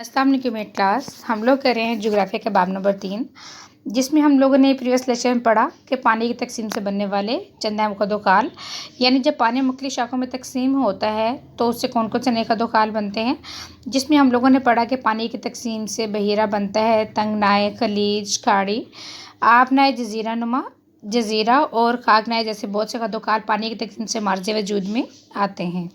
अस्सलाम वालेकुम क्लास। हम लोग कर रहे हैं ज्योग्राफी का बाब नंबर 3, जिसमें हम लोगों ने प्रीवियस लेक्चर में पढ़ा कि पानी की तकसीम से बनने वाले चंद अहम ख़ुदोखाल, यानी जब पानी मुख्तलिफ शाखों में तकसीम होता है तो उससे कौन कौन से नए ख़ुदोखाल बनते हैं। जिसमें हम लोगों ने पढ़ा कि पानी की तकसीम से बहीरा बनता है, तंगनाए, खलीज, खाड़ी, आबनाए, जजीरा और खाकनाए जैसे बहुत से ख़ुदोखाल पानी की तकसीम से मार्ज़ वजूद में आते हैं।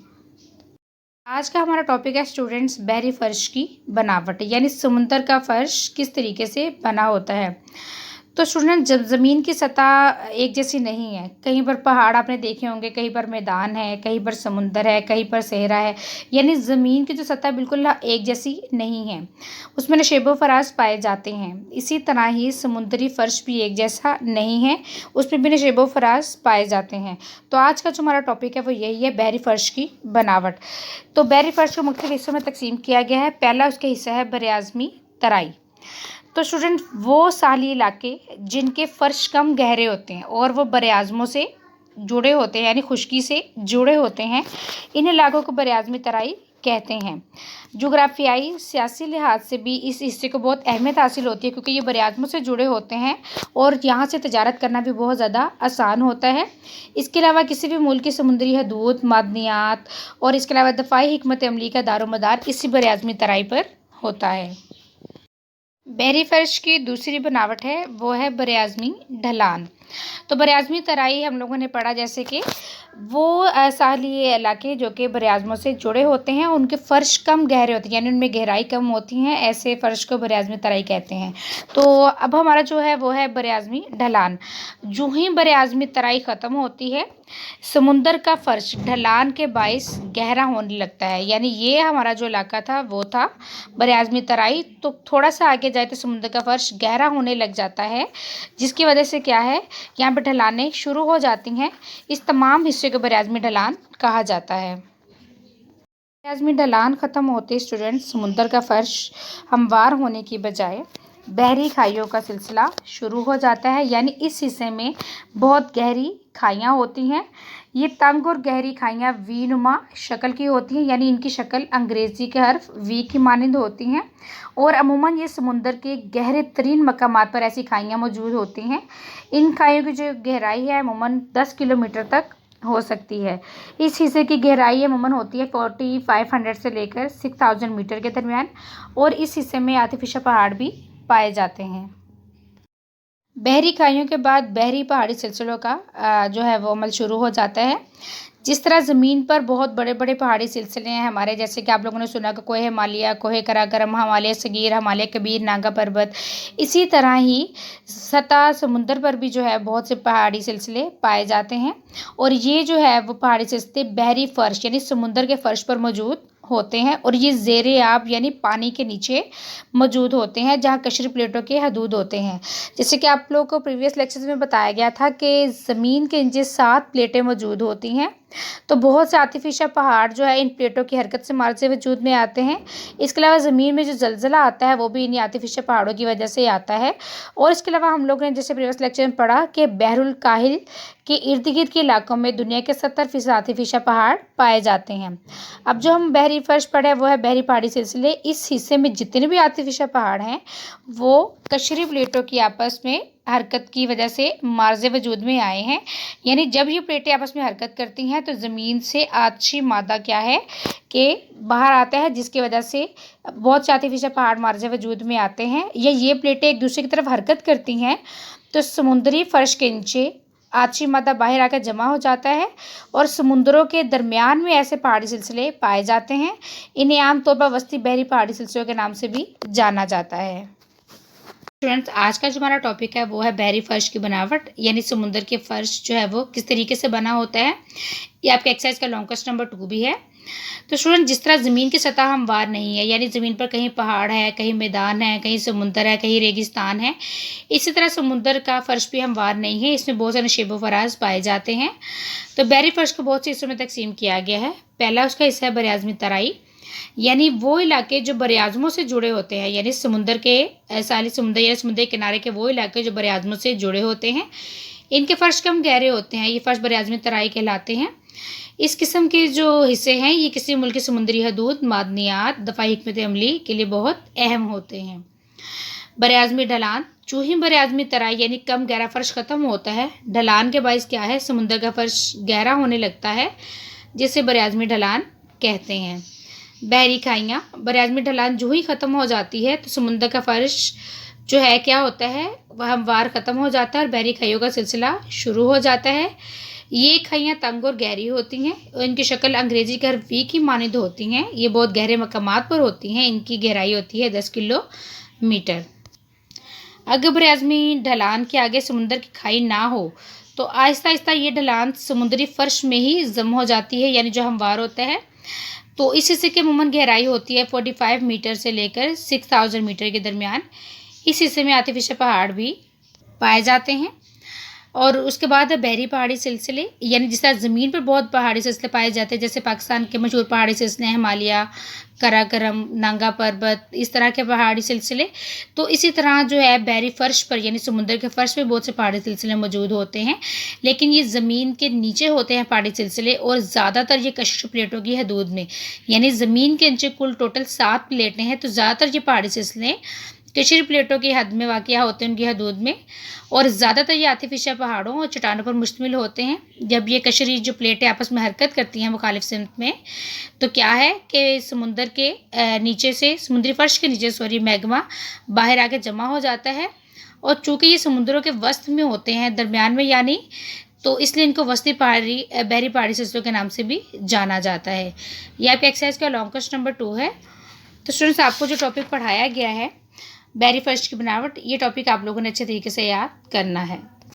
आज का हमारा टॉपिक है स्टूडेंट्स बहरी फर्श की बनावट, यानी समुंदर का फर्श किस तरीके से बना होता है। तो स्टूडेंट, जब ज़मीन की सतह एक जैसी नहीं है, कहीं पर पहाड़ आपने देखे होंगे, कहीं पर मैदान है, कहीं पर समुंदर है, कहीं पर सहरा है, यानी ज़मीन की जो सतह बिल्कुल एक जैसी नहीं है, उसमें नशेबो फराज पाए जाते हैं। इसी तरह ही समुद्री फर्श भी एक जैसा नहीं है, उसमें भी नशेबो फराज पाए जाते हैं। तो आज का जो हमारा टॉपिक है वो यही है, बहरी फर्श की बनावट। तो बहरी फर्श को मुख्तलिफ हिस्सों में तकसीम किया गया है। पहला उसका हिस्सा है बरआज़मी तराई। तो स्टूडेंट, वो साहली इलाके जिनके फ़र्श कम गहरे होते हैं और वो बरआज़मों से जुड़े होते हैं, यानी खुश्की से जुड़े होते हैं, इन इलाकों को बरआज़मी तराई कहते हैं। जोग्राफियाई सियासी लिहाज से भी इस हिस्से को बहुत अहमियत हासिल होती है, क्योंकि ये बरआज़मों से जुड़े होते हैं और यहाँ से तजारत करना भी बहुत ज़्यादा आसान होता है। इसके अलावा किसी भी मुल्क की समुद्री हदूद, मादनियात और इसके अलावा दफ़ाई हिकमत अमली का दारोमदार इसी बरआज़मी तराई पर होता है। बहरी फर्श की दूसरी बनावट है वो है बरआज़मी ढलान। तो बरआज़मी तराई हम लोगों ने पढ़ा जैसे कि वो साहली इलाके जो कि बरआज़मों से जुड़े होते हैं, उनके फ़र्श कम गहरे होते हैं, यानी उनमें गहराई कम होती हैं, ऐसे फ़र्श को बरआज़मी तराई कहते हैं। तो अब हमारा जो है वो है बरआज़मी ढलान। जो ही बरआज़मी तराई ख़त्म होती है, समुंदर का फ़र्श ढलान के बाइस गहरा होने लगता है, यानी ये हमारा जो इलाका था वो था बरआज़मी तराई। तो थोड़ा सा आगे जाए तो समुद्र का फ़र्श गहरा होने लग जाता है, जिसकी वजह से क्या है, यहाँ पर ढलानें शुरू हो जाती हैं। इस तमाम हिस्से को बरआज़मी ढलान कहा जाता है। बरआज़मी ढलान ख़त्म होते स्टूडेंट, समुंदर का फ़र्श हमवार होने की बजाय बहरी खाइयों का सिलसिला शुरू हो जाता है, यानी इस हिस्से में बहुत गहरी खाइयाँ होती हैं। ये तंग और गहरी खाइयाँ वी नुमा शक्ल की होती हैं, यानी इनकी शक्ल अंग्रेज़ी के हर्फ वी की मानंद होती हैं, और अमूमन ये समुंदर के गहरे तरीन मकामात पर ऐसी खाइयाँ मौजूद होती हैं। इन खाइयों की जो गहराई है अमूमन 10 किलोमीटर तक हो सकती है। इस हिस्से की गहराई अमूमन होती है 4500 से लेकर 6000 मीटर के दरमियान, और इस हिस्से में आर्टिफिशियल पहाड़ भी पाए जाते हैं। बहरी खाइयों के बाद बहरी पहाड़ी सिलसिलों का जो है वो अमल शुरू हो जाता है। जिस तरह ज़मीन पर बहुत बड़े बड़े पहाड़ी सिलसिले हैं हमारे, जैसे कि आप लोगों ने सुना कि कोहे हिमालय, कोहे कराकरम, हिमालय सगीर, हिमालय कबीर, नागा पर्वत, इसी तरह ही सतह समुंदर पर भी जो है बहुत से पहाड़ी सिलसिले पाए जाते हैं, और ये जो है वो पहाड़ी सिलसिले बहरी फ़र्श यानी समुंदर के फ़र्श पर मौजूद होते हैं, और ये ज़ेरे आब यानी पानी के नीचे मौजूद होते हैं, जहाँ कशरी प्लेटों के हदूद होते हैं। जैसे कि आप लोगों को प्रीवियस लेक्चर्स में बताया गया था कि ज़मीन के नीचे 7 प्लेटें मौजूद होती हैं। तो बहुत से आर्टिफिशियल पहाड़ जो है इन प्लेटों की हरकत से मार्ज़ वजूद में आते हैं। इसके अलावा ज़मीन में जो ज़लज़ला आता है वो भी इन्हीं आर्टिफिशियल पहाड़ों की वजह से आता है। और इसके अलावा हम लोगों ने जैसे प्रीवियस लेक्चर में पढ़ा कि बहरुल काहिल के इर्द गिर्द के इलाकों में दुनिया के 70% आर्टिफिशियल पहाड़ पाए जाते हैं। अब जो हम बहरी फर्श पढ़े वो है बहरी पहाड़ी सिलसिले। इस हिस्से में जितने भी आर्टिफिशियल पहाड़ हैं वो कशरी प्लेटों की आपस में हरकत की वजह से मार्ज़ वजूद में आए हैं, यानी जब ये प्लेटें आपस में हरकत करती हैं तो ज़मीन से आतशी मादा क्या है कि बाहर आता है, जिसकी वजह से बहुत से आर्टिफिशियल पहाड़ मार्ज़ वजूद में आते हैं, या ये प्लेटें एक दूसरे की तरफ हरकत करती हैं तो समुद्री फ़र्श के नीचे आतशी मादा बाहर आकर जमा हो जाता है, और समुंदरों के दरमियान में ऐसे पहाड़ी सिलसिले पाए जाते हैं। इन्हें आमतौर पर वस्ती बहरी पहाड़ी सिलसिलों के नाम से भी जाना जाता है। स्टूडेंट्स, आज का जो हमारा टॉपिक है वो है बहरी फर्श की बनावट, यानी समुंदर के फर्श जो है वो किस तरीके से बना होता है। ये आपके एक्सरसाइज का लॉन्ग क्वेश्चन नंबर 2 भी है। तो स्टूडेंट, जिस तरह ज़मीन की सतह हमवार नहीं है, यानी ज़मीन पर कहीं पहाड़ है, कहीं मैदान है, कहीं समुंदर है, कहीं रेगिस्तान है, इसी तरह समुंदर का फ़र्श भी हमवार नहीं है, इसमें बहुत सारे नशेब व फराज पाए जाते हैं। तो बहरी फर्श को बहुत से हिस्सों में तकसीम किया गया है। पहला उसका हिस्सा है बरआज़मी तराई, यानी वो इलाके जो बरआज़मों से जुड़े होते हैं, यानी समुंदर के साली समुंदर या समुद्र किनारे के वो इलाके जो बरआज़मों से जुड़े होते हैं, इनके फ़र्श कम गहरे होते हैं, ये फ़र्श बरआज़मी तराई कहलाते हैं। इस किस्म के जो हिस्से हैं ये किसी मुल्क की समुद्री हदूद, मादनियात, दफ़ाई हिकमत अमली के लिए बहुत अहम होते हैं। बरआज़मी ढलान, चूँ ही बरआज़मी तराई यानी कम गहरा फ़र्श ख़त्म होता है, ढलान के बाइस क्या है, समुद्र का फ़र्श गहरा होने लगता है, जिसे बरआज़मी ढलान कहते हैं। बहरी खाइयाँ, बरआज़मी ढलान जो ही ख़त्म हो जाती है तो समुद्र का फ़र्श जो है क्या होता है, वह हमवार ख़त्म हो जाता है और बहरी खाइयों का सिलसिला शुरू हो जाता है। ये खाइयाँ तंग और गहरी होती हैं और इनकी शक्ल अंग्रेज़ी घर वी की मानद होती हैं। ये बहुत गहरे मकामात पर होती हैं। इनकी गहराई होती है 10 किलोमीटर। अगर बरआज़मी ढलान के आगे समुद्र की खाई ना हो तो आहिस्ता आहिस्ता ये ढलान समुद्री फ़र्श में ही जम हो जाती है, यानी जो हमवार होता है। तो इस हिस्से की अमूमन गहराई होती है 45 मीटर से लेकर 6000 मीटर के दरमियान। इस हिस्से में आर्टिफिशियल पहाड़ भी पाए जाते हैं। और उसके बाद बहरी पहाड़ी सिलसिले, यानी जिस तरह ज़मीन पर बहुत पहाड़ी सिलसिले पाए जाते हैं, जैसे पाकिस्तान के मशहूर पहाड़ी सिलसिले हिमालय, काराकोरम, नांगा पर्वत, इस तरह के पहाड़ी सिलसिले। तो इसी तरह जो है बहरी फ़र्श पर यानी समुद्र के फ़र्श पे बहुत से पहाड़ी सिलसिले मौजूद होते हैं, लेकिन ये ज़मीन के नीचे होते हैं पहाड़ी सिलसिले और ज़्यादातर ये कशिश प्लेटों की हदूद में, यानी ज़मीन के नीचे कुल टोटल 7 प्लेटें हैं। तो ज़्यादातर ये पहाड़ी सिलसिले कशीर प्लेटों की हद में वाक़या होते हैं, उनकी हदूद में, और ज़्यादातर ये आर्टिफिशियल पहाड़ों और चट्टानों पर मुश्तमिल होते हैं। जब ये कशरी जो प्लेटें आपस में हरकत करती हैं मुखालिफ सिमत में, तो क्या है कि समुद्र के नीचे से, समुद्री फ़र्श के नीचे मैग्मा बाहर आके जमा हो जाता है। और चूँकि ये समुद्रों के वस्त में होते हैं, दरमियान में यानी, तो इसलिए इनको वस्ती पहाड़ी बहरी पहाड़ी सिलसिलों के नाम से भी जाना जाता है। ये आपके एक्सरसाइज का लॉन्ग क्वेश्चन नंबर 2 है। तो स्टूडेंट्स, आपको जो टॉपिक पढ़ाया गया है बहरी फ़र्श की बनावट, ये टॉपिक आप लोगों ने अच्छे तरीके से याद करना है।